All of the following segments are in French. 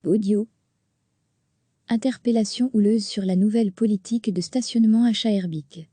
Audio. Interpellation houleuse sur la nouvelle politique de stationnement à Schaerbeek.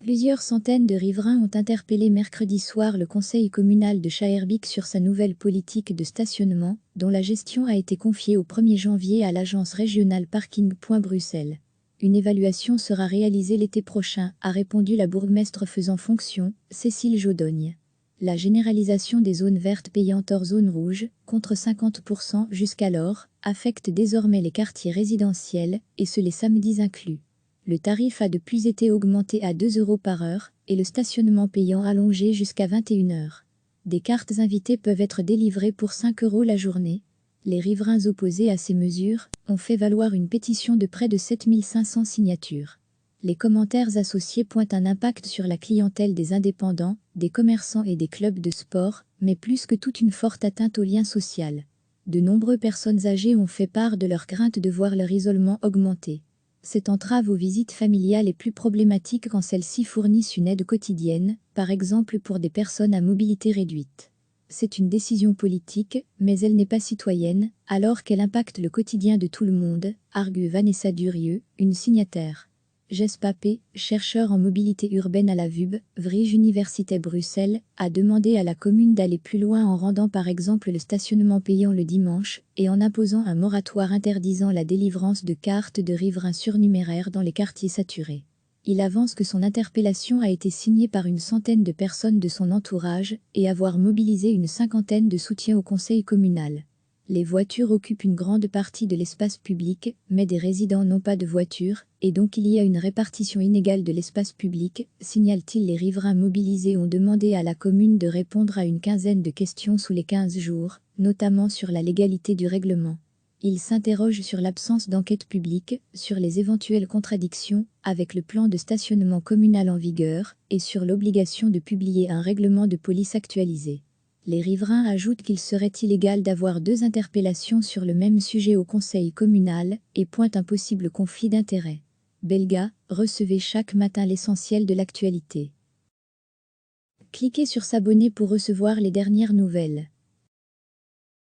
Plusieurs centaines de riverains ont interpellé mercredi soir le conseil communal de Schaerbeek sur sa nouvelle politique de stationnement, dont la gestion a été confiée au 1er janvier à l'agence régionale Parking. Bruxelles. Une évaluation sera réalisée l'été prochain, a répondu la bourgmestre faisant fonction, Cécile Jodogne. La généralisation des zones vertes payantes hors zone rouge, contre 50% jusqu'alors, affecte désormais les quartiers résidentiels, et ce les samedis inclus. Le tarif a depuis été augmenté à 2 € par heure, et le stationnement payant allongé jusqu'à 21 heures. Des cartes invitées peuvent être délivrées pour 5 € la journée. Les riverains opposés à ces mesures ont fait valoir une pétition de près de 7500 signatures. Les commentaires associés pointent un impact sur la clientèle des indépendants, des commerçants et des clubs de sport, mais plus que toute une forte atteinte au lien social. De nombreuses personnes âgées ont fait part de leur crainte de voir leur isolement augmenter. Cette entrave aux visites familiales est plus problématique quand celles-ci fournissent une aide quotidienne, par exemple pour des personnes à mobilité réduite. C'est une décision politique, mais elle n'est pas citoyenne, alors qu'elle impacte le quotidien de tout le monde, argue Vanessa Durieux, une signataire. Jess Papé, chercheur en mobilité urbaine à la VUB, Vrije Université Bruxelles, a demandé à la commune d'aller plus loin en rendant par exemple le stationnement payant le dimanche et en imposant un moratoire interdisant la délivrance de cartes de riverains surnuméraires dans les quartiers saturés. Il avance que son interpellation a été signée par une centaine de personnes de son entourage et avoir mobilisé une cinquantaine de soutiens au conseil communal. Les voitures occupent une grande partie de l'espace public, mais des résidents n'ont pas de voiture, et donc il y a une répartition inégale de l'espace public, signale-t-il. Les riverains mobilisés ont demandé à la commune de répondre à une quinzaine de questions sous les 15 jours, notamment sur la légalité du règlement. Ils s'interrogent sur l'absence d'enquête publique, sur les éventuelles contradictions avec le plan de stationnement communal en vigueur, et sur l'obligation de publier un règlement de police actualisé. Les riverains ajoutent qu'il serait illégal d'avoir 2 interpellations sur le même sujet au conseil communal et pointent un possible conflit d'intérêts. Belga, recevez chaque matin l'essentiel de l'actualité. Cliquez sur s'abonner pour recevoir les dernières nouvelles.